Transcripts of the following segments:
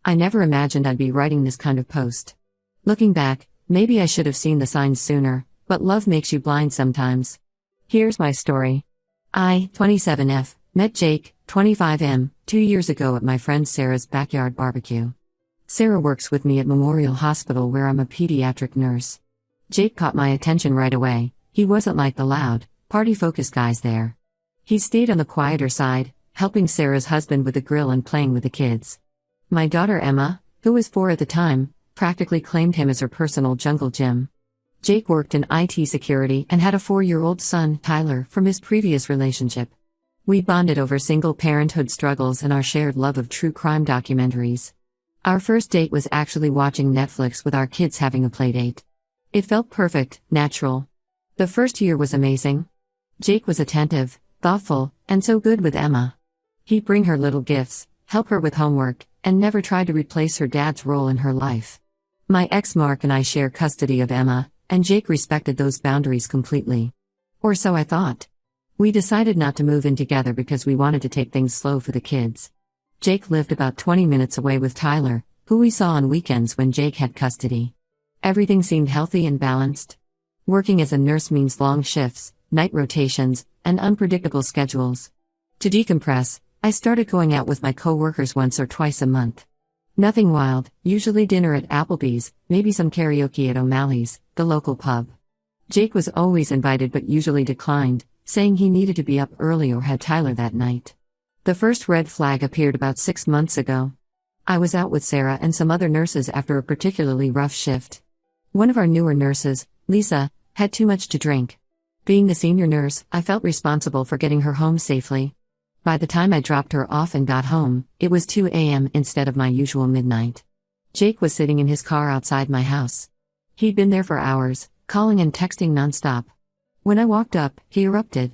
I never imagined I'd be writing this kind of post. Looking back, maybe I should have seen the signs sooner, but love makes you blind sometimes. Here's my story. I, 27F, met Jake, 25M, 2 years ago at my friend Sarah's backyard barbecue. Sarah works with me at Memorial Hospital where I'm a pediatric nurse. Jake caught my attention right away. He wasn't like the loud, party-focused guys there. He stayed on the quieter side, helping Sarah's husband with the grill and playing with the kids. My daughter Emma, who was 4 at the time, practically claimed him as her personal jungle gym. Jake worked in IT security and had a 4-year-old son, Tyler, from his previous relationship. We bonded over single parenthood struggles and our shared love of true crime documentaries. Our first date was actually watching Netflix with our kids having a play date. It felt perfect, natural. The first year was amazing. Jake was attentive, thoughtful, and so good with Emma. He'd bring her little gifts, help her with homework, and never tried to replace her dad's role in her life. My ex Mark and I share custody of Emma, and Jake respected those boundaries completely. Or so I thought. We decided not to move in together because we wanted to take things slow for the kids. Jake lived about 20 minutes away with Tyler, who we saw on weekends when Jake had custody. Everything seemed healthy and balanced. Working as a nurse means long shifts, night rotations, and unpredictable schedules. To decompress, I started going out with my coworkers once or twice a month. Nothing wild, usually dinner at Applebee's, maybe some karaoke at O'Malley's, the local pub. Jake was always invited but usually declined, saying he needed to be up early or had Tyler that night. The first red flag appeared about 6 months ago. I was out with Sarah and some other nurses after a particularly rough shift. One of our newer nurses, Lisa, had too much to drink. Being the senior nurse, I felt responsible for getting her home safely. By the time I dropped her off and got home, it was 2 a.m. instead of my usual midnight. Jake was sitting in his car outside my house. He'd been there for hours, calling and texting nonstop. When I walked up, he erupted.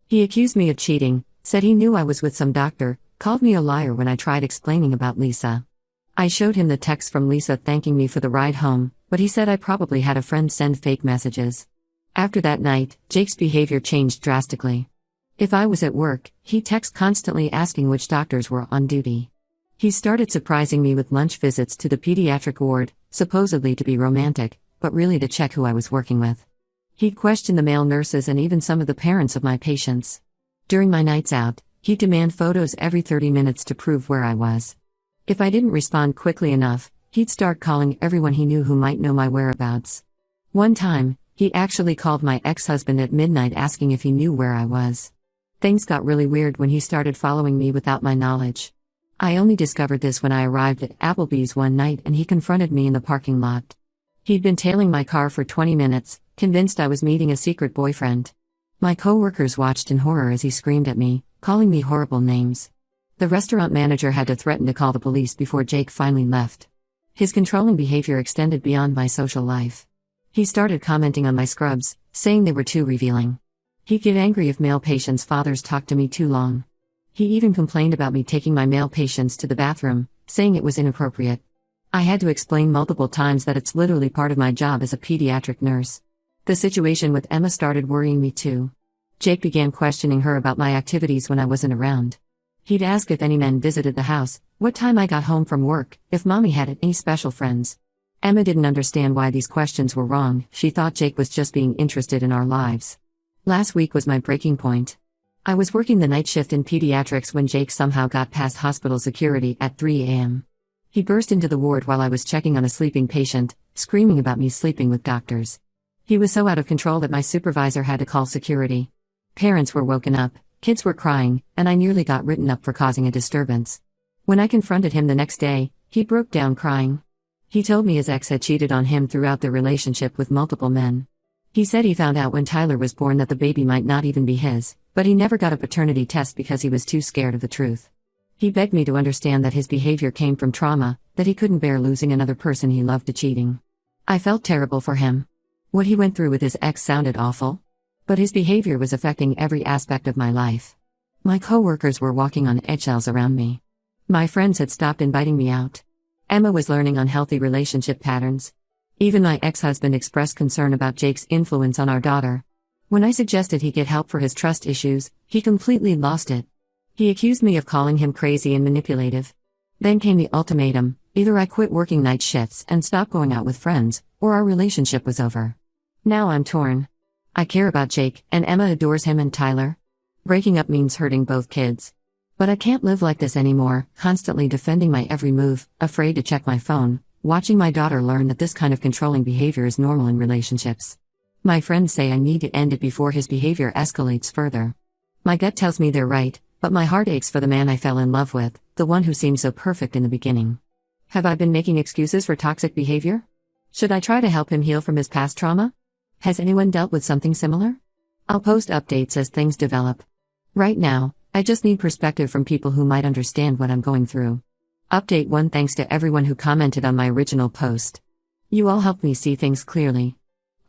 He accused me of cheating, said he knew I was with some doctor, called me a liar when I tried explaining about Lisa. I showed him the text from Lisa thanking me for the ride home, but he said I probably had a friend send fake messages. After that night, Jake's behavior changed drastically. If I was at work, he'd text constantly asking which doctors were on duty. He started surprising me with lunch visits to the pediatric ward, supposedly to be romantic, but really to check who I was working with. He'd question the male nurses and even some of the parents of my patients. During my nights out, he'd demand photos every 30 minutes to prove where I was. If I didn't respond quickly enough, he'd start calling everyone he knew who might know my whereabouts. One time, he actually called my ex-husband at midnight asking if he knew where I was. Things got really weird when he started following me without my knowledge. I only discovered this when I arrived at Applebee's one night and he confronted me in the parking lot. He'd been tailing my car for 20 minutes, convinced I was meeting a secret boyfriend. My coworkers watched in horror as he screamed at me, calling me horrible names. The restaurant manager had to threaten to call the police before Jake finally left. His controlling behavior extended beyond my social life. He started commenting on my scrubs, saying they were too revealing. He'd get angry if male patients' fathers talked to me too long. He even complained about me taking my male patients to the bathroom, saying it was inappropriate. I had to explain multiple times that it's literally part of my job as a pediatric nurse. The situation with Emma started worrying me too. Jake began questioning her about my activities when I wasn't around. He'd ask if any men visited the house, what time I got home from work, if mommy had any special friends. Emma didn't understand why these questions were wrong. She thought Jake was just being interested in our lives. Last week was my breaking point. I was working the night shift in pediatrics when Jake somehow got past hospital security at 3 a.m. He burst into the ward while I was checking on a sleeping patient, screaming about me sleeping with doctors. He was so out of control that my supervisor had to call security. Parents were woken up, kids were crying, and I nearly got written up for causing a disturbance. When I confronted him the next day, he broke down crying. He told me his ex had cheated on him throughout their relationship with multiple men. He said he found out when Tyler was born that the baby might not even be his, but he never got a paternity test because he was too scared of the truth. He begged me to understand that his behavior came from trauma, that he couldn't bear losing another person he loved to cheating. I felt terrible for him. What he went through with his ex sounded awful. But his behavior was affecting every aspect of my life. My coworkers were walking on eggshells around me. My friends had stopped inviting me out. Emma was learning unhealthy relationship patterns. Even my ex-husband expressed concern about Jake's influence on our daughter. When I suggested he get help for his trust issues, he completely lost it. He accused me of calling him crazy and manipulative. Then came the ultimatum: Either I quit working night shifts and stopped going out with friends, or our relationship was over. Now I'm torn. I care about Jake, and Emma adores him and Tyler. Breaking up means hurting both kids. But I can't live like this anymore, constantly defending my every move, afraid to check my phone, watching my daughter learn that this kind of controlling behavior is normal in relationships. My friends say I need to end it before his behavior escalates further. My gut tells me they're right, but my heart aches for the man I fell in love with, the one who seemed so perfect in the beginning. Have I been making excuses for toxic behavior? Should I try to help him heal from his past trauma? Has anyone dealt with something similar? I'll post updates as things develop. Right now, I just need perspective from people who might understand what I'm going through. Update 1. Thanks to everyone who commented on my original post. You all helped me see things clearly.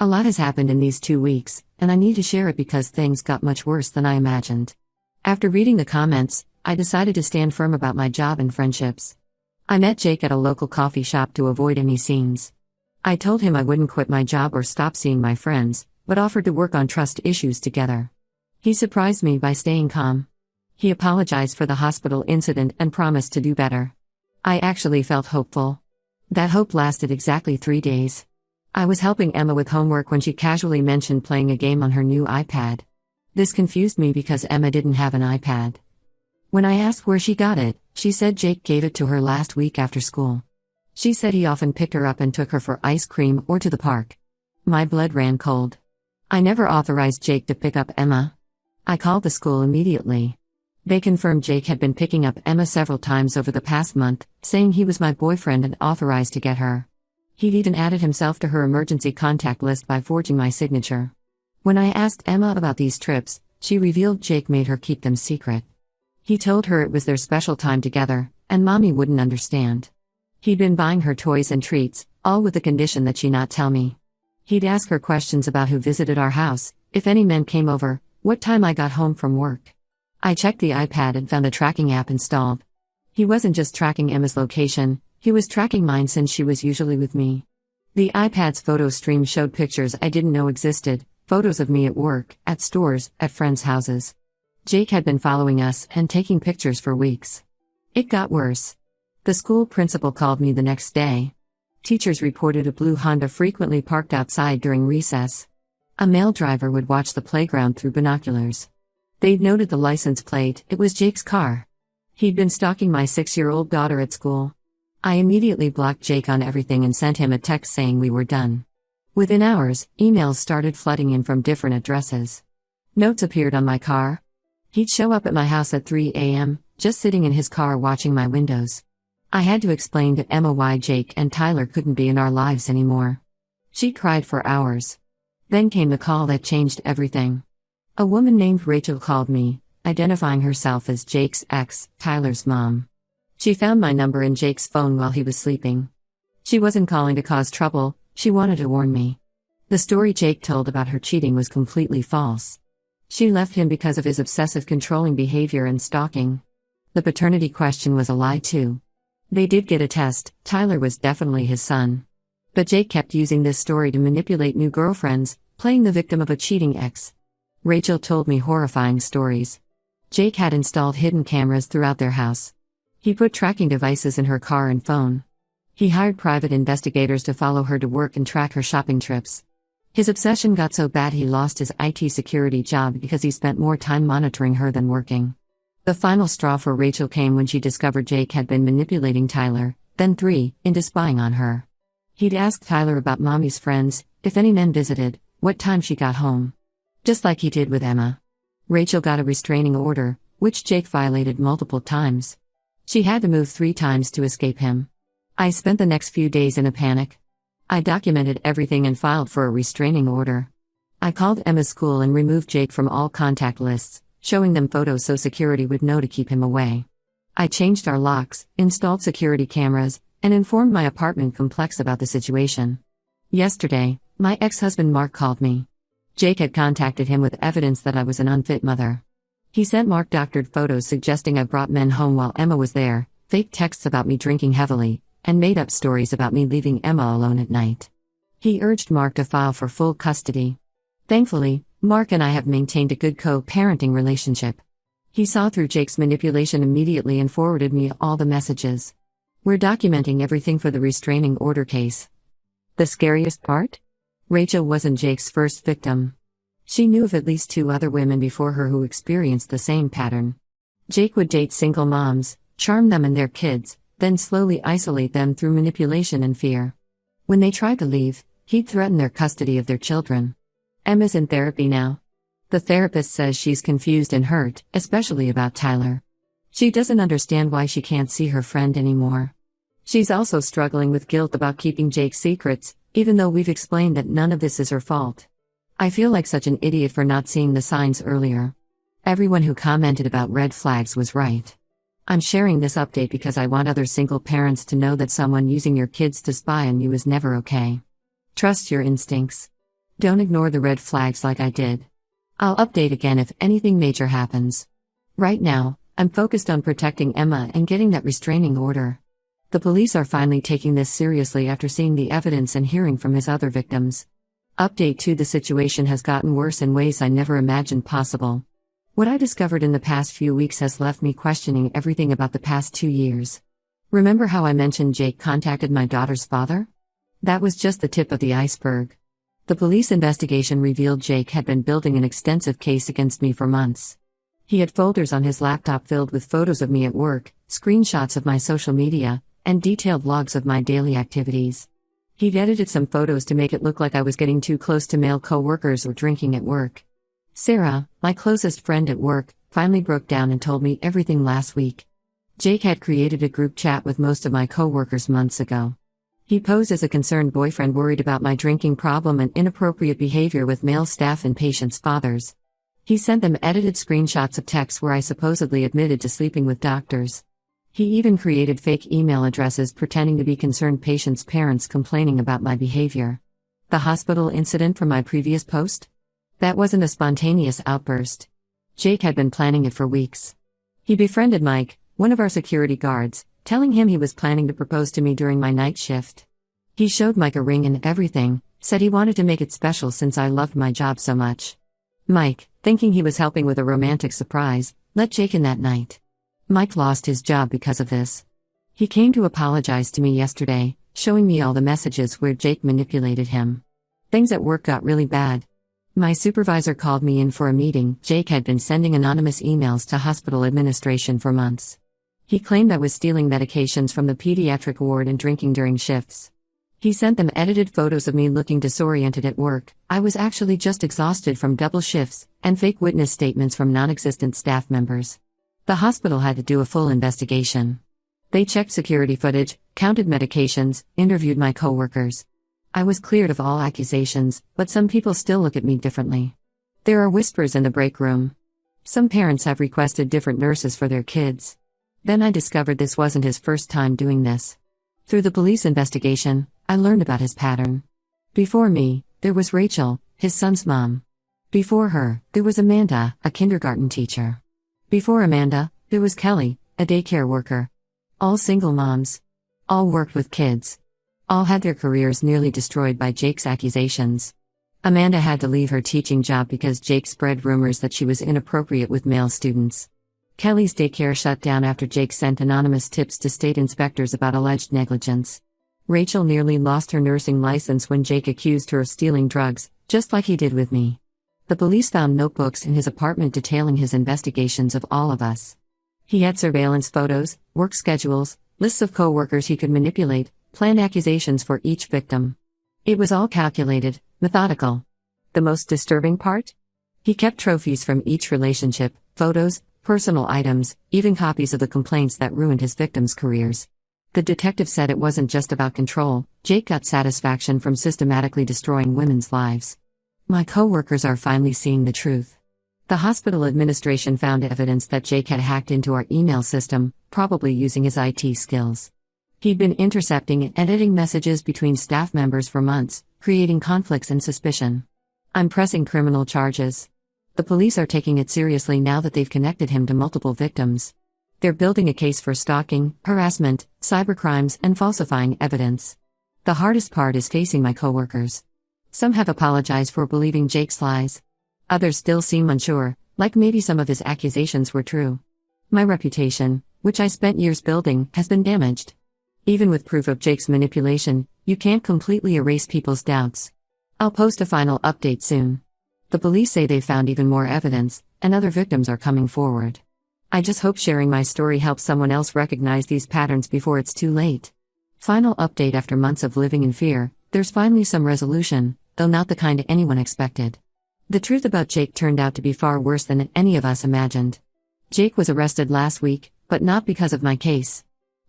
A lot has happened in these 2 weeks, and I need to share it because things got much worse than I imagined. After reading the comments, I decided to stand firm about my job and friendships. I met Jake at a local coffee shop to avoid any scenes. I told him I wouldn't quit my job or stop seeing my friends, but offered to work on trust issues together. He surprised me by staying calm. He apologized for the hospital incident and promised to do better. I actually felt hopeful. That hope lasted exactly 3 days. I was helping Emma with homework when she casually mentioned playing a game on her new iPad. This confused me because Emma didn't have an iPad. When I asked where she got it, she said Jake gave it to her last week after school. She said he often picked her up and took her for ice cream or to the park. My blood ran cold. I never authorized Jake to pick up Emma. I called the school immediately. They confirmed Jake had been picking up Emma several times over the past month, saying he was my boyfriend and authorized to get her. He'd even added himself to her emergency contact list by forging my signature. When I asked Emma about these trips, she revealed Jake made her keep them secret. He told her it was their special time together, and Mommy wouldn't understand. He'd been buying her toys and treats, all with the condition that she not tell me. He'd ask her questions about who visited our house, if any men came over, what time I got home from work. I checked the iPad and found a tracking app installed. He wasn't just tracking Emma's location, he was tracking mine since she was usually with me. The iPad's photo stream showed pictures I didn't know existed, photos of me at work, at stores, at friends' houses. Jake had been following us and taking pictures for weeks. It got worse. The school principal called me the next day. Teachers reported a blue Honda frequently parked outside during recess. A male driver would watch the playground through binoculars. They'd noted the license plate, it was Jake's car. He'd been stalking my 6-year-old daughter at school. I immediately blocked Jake on everything and sent him a text saying we were done. Within hours, emails started flooding in from different addresses. Notes appeared on my car. He'd show up at my house at 3 a.m., just sitting in his car watching my windows. I had to explain to Emma why Jake and Tyler couldn't be in our lives anymore. She cried for hours. Then came the call that changed everything. A woman named Rachel called me, identifying herself as Jake's ex, Tyler's mom. She found my number in Jake's phone while he was sleeping. She wasn't calling to cause trouble, she wanted to warn me. The story Jake told about her cheating was completely false. She left him because of his obsessive controlling behavior and stalking. The paternity question was a lie too. They did get a test, Tyler was definitely his son. But Jake kept using this story to manipulate new girlfriends, playing the victim of a cheating ex. Rachel told me horrifying stories. Jake had installed hidden cameras throughout their house. He put tracking devices in her car and phone. He hired private investigators to follow her to work and track her shopping trips. His obsession got so bad he lost his IT security job because he spent more time monitoring her than working. The final straw for Rachel came when she discovered Jake had been manipulating Tyler, then 3, into spying on her. He'd ask Tyler about Mommy's friends, if any men visited, what time she got home. Just like he did with Emma. Rachel got a restraining order, which Jake violated multiple times. She had to move 3 times to escape him. I spent the next few days in a panic. I documented everything and filed for a restraining order. I called Emma's school and removed Jake from all contact lists, showing them photos so security would know to keep him away. I changed our locks, installed security cameras, and informed my apartment complex about the situation. Yesterday, my ex-husband Mark called me. Jake had contacted him with evidence that I was an unfit mother. He sent Mark doctored photos suggesting I brought men home while Emma was there, fake texts about me drinking heavily, and made up stories about me leaving Emma alone at night. He urged Mark to file for full custody. Thankfully, Mark and I have maintained a good co-parenting relationship. He saw through Jake's manipulation immediately and forwarded me all the messages. We're documenting everything for the restraining order case. The scariest part? Rachel wasn't Jake's first victim. She knew of at least 2 other women before her who experienced the same pattern. Jake would date single moms, charm them and their kids, then slowly isolate them through manipulation and fear. When they tried to leave, he'd threaten their custody of their children. Emma's in therapy now. The therapist says she's confused and hurt, especially about Tyler. She doesn't understand why she can't see her friend anymore. She's also struggling with guilt about keeping Jake's secrets, even though we've explained that none of this is her fault. I feel like such an idiot for not seeing the signs earlier. Everyone who commented about red flags was right. I'm sharing this update because I want other single parents to know that someone using your kids to spy on you is never okay. Trust your instincts. Don't ignore the red flags like I did. I'll update again if anything major happens. Right now, I'm focused on protecting Emma and getting that restraining order. The police are finally taking this seriously after seeing the evidence and hearing from his other victims. Update 2: The situation has gotten worse in ways I never imagined possible. What I discovered in the past few weeks has left me questioning everything about the past 2 years. Remember how I mentioned Jake contacted my daughter's father? That was just the tip of the iceberg. The police investigation revealed Jake had been building an extensive case against me for months. He had folders on his laptop filled with photos of me at work, screenshots of my social media, and detailed logs of my daily activities. He'd edited some photos to make it look like I was getting too close to male co-workers or drinking at work. Sarah, my closest friend at work, finally broke down and told me everything last week. Jake had created a group chat with most of my co-workers months ago. He posed as a concerned boyfriend worried about my drinking problem and inappropriate behavior with male staff and patients' fathers. He sent them edited screenshots of texts where I supposedly admitted to sleeping with doctors. He even created fake email addresses pretending to be concerned patients' parents complaining about my behavior. The hospital incident from my previous post? That wasn't a spontaneous outburst. Jake had been planning it for weeks. He befriended Mike, one of our security guards, telling him he was planning to propose to me during my night shift. He showed Mike a ring and everything, said he wanted to make it special since I loved my job so much. Mike, thinking he was helping with a romantic surprise, let Jake in that night. Mike lost his job because of this. He came to apologize to me yesterday, showing me all the messages where Jake manipulated him. Things at work got really bad. My supervisor called me in for a meeting. Jake had been sending anonymous emails to hospital administration for months. He claimed I was stealing medications from the pediatric ward and drinking during shifts. He sent them edited photos of me looking disoriented at work. I was actually just exhausted from double shifts, and fake witness statements from non-existent staff members. The hospital had to do a full investigation. They checked security footage, counted medications, interviewed my coworkers. I was cleared of all accusations, but some people still look at me differently. There are whispers in the break room. Some parents have requested different nurses for their kids. Then I discovered this wasn't his first time doing this. Through the police investigation, I learned about his pattern. Before me, there was Rachel, his son's mom. Before her, there was Amanda, a kindergarten teacher. Before Amanda, there was Kelly, a daycare worker. All single moms. All worked with kids. All had their careers nearly destroyed by Jake's accusations. Amanda had to leave her teaching job because Jake spread rumors that she was inappropriate with male students. Kelly's daycare shut down after Jake sent anonymous tips to state inspectors about alleged negligence. Rachel nearly lost her nursing license when Jake accused her of stealing drugs, just like he did with me. The police found notebooks in his apartment detailing his investigations of all of us. He had surveillance photos, work schedules, lists of co-workers he could manipulate, planned accusations for each victim. It was all calculated, methodical. The most disturbing part? He kept trophies from each relationship, photos, personal items, even copies of the complaints that ruined his victims' careers. The detective said it wasn't just about control. Jake got satisfaction from systematically destroying women's lives. My coworkers are finally seeing the truth. The hospital administration found evidence that Jake had hacked into our email system, probably using his IT skills. He'd been intercepting and editing messages between staff members for months, creating conflicts and suspicion. I'm pressing criminal charges. The police are taking it seriously now that they've connected him to multiple victims. They're building a case for stalking, harassment, cybercrimes, and falsifying evidence. The hardest part is facing my coworkers. Some have apologized for believing Jake's lies. Others still seem unsure, like maybe some of his accusations were true. My reputation, which I spent years building, has been damaged. Even with proof of Jake's manipulation, you can't completely erase people's doubts. I'll post a final update soon. The police say they found even more evidence, and other victims are coming forward. I just hope sharing my story helps someone else recognize these patterns before it's too late. Final update: after months of living in fear, there's finally some resolution, though not the kind anyone expected. The truth about Jake turned out to be far worse than any of us imagined. Jake was arrested last week, but not because of my case.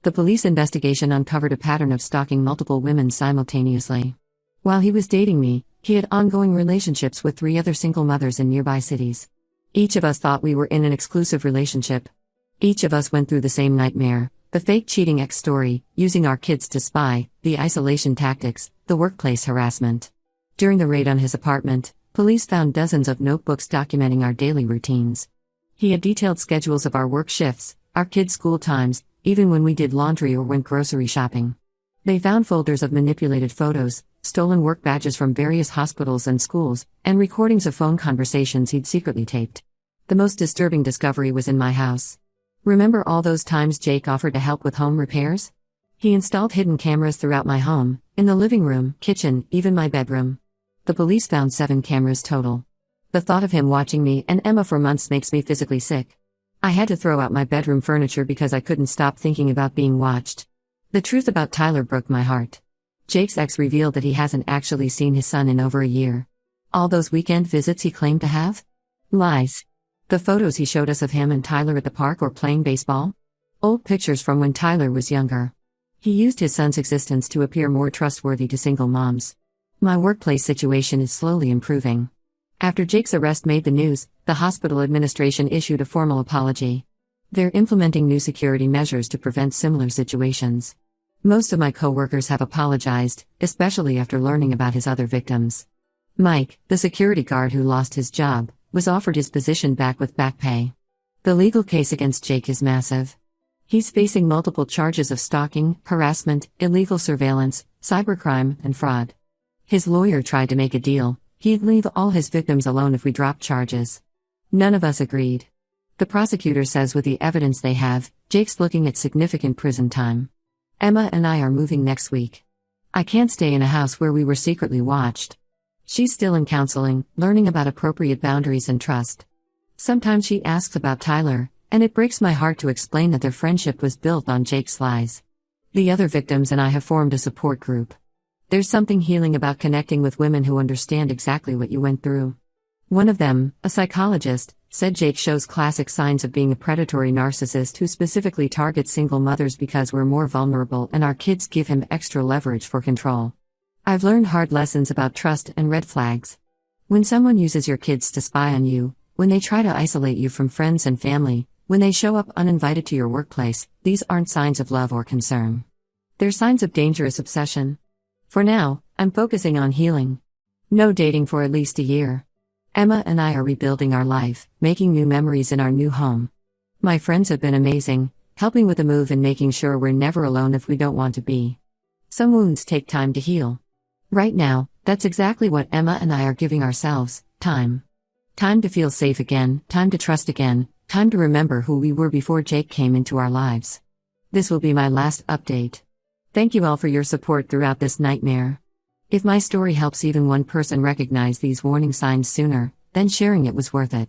The police investigation uncovered a pattern of stalking multiple women simultaneously. While he was dating me, he had ongoing relationships with 3 other single mothers in nearby cities. Each of us thought we were in an exclusive relationship. Each of us went through the same nightmare: the fake cheating ex story, using our kids to spy, the isolation tactics, the workplace harassment. During the raid on his apartment, police found dozens of notebooks documenting our daily routines. He had detailed schedules of our work shifts, our kids' school times, even when we did laundry or went grocery shopping. They found folders of manipulated photos, stolen work badges from various hospitals and schools, and recordings of phone conversations he'd secretly taped. The most disturbing discovery was in my house. Remember all those times Jake offered to help with home repairs? He installed hidden cameras throughout my home, in the living room, kitchen, even my bedroom. The police found 7 cameras total. The thought of him watching me and Emma for months makes me physically sick. I had to throw out my bedroom furniture because I couldn't stop thinking about being watched. The truth about Tyler broke my heart. Jake's ex revealed that he hasn't actually seen his son in over a year. All those weekend visits he claimed to have? Lies. The photos he showed us of him and Tyler at the park or playing baseball? Old pictures from when Tyler was younger. He used his son's existence to appear more trustworthy to single moms. My workplace situation is slowly improving. After Jake's arrest made the news, the hospital administration issued a formal apology. They're implementing new security measures to prevent similar situations. Most of my coworkers have apologized, especially after learning about his other victims. Mike, the security guard who lost his job, was offered his position back with back pay. The legal case against Jake is massive. He's facing multiple charges of stalking, harassment, illegal surveillance, cybercrime, and fraud. His lawyer tried to make a deal: he'd leave all his victims alone if we dropped charges. None of us agreed. The prosecutor says with the evidence they have, Jake's looking at significant prison time. Emma and I are moving next week. I can't stay in a house where we were secretly watched. She's still in counseling, learning about appropriate boundaries and trust. Sometimes she asks about Tyler, and it breaks my heart to explain that their friendship was built on Jake's lies. The other victims and I have formed a support group. There's something healing about connecting with women who understand exactly what you went through. One of them, a psychologist, said Jake shows classic signs of being a predatory narcissist who specifically targets single mothers because we're more vulnerable and our kids give him extra leverage for control. I've learned hard lessons about trust and red flags. When someone uses your kids to spy on you, when they try to isolate you from friends and family, when they show up uninvited to your workplace, these aren't signs of love or concern. They're signs of dangerous obsession. For now, I'm focusing on healing. No dating for at least a year. Emma and I are rebuilding our life, making new memories in our new home. My friends have been amazing, helping with the move and making sure we're never alone if we don't want to be. Some wounds take time to heal. Right now, that's exactly what Emma and I are giving ourselves: time. Time to feel safe again, time to trust again, time to remember who we were before Jake came into our lives. This will be my last update. Thank you all for your support throughout this nightmare. If my story helps even one person recognize these warning signs sooner, then sharing it was worth it.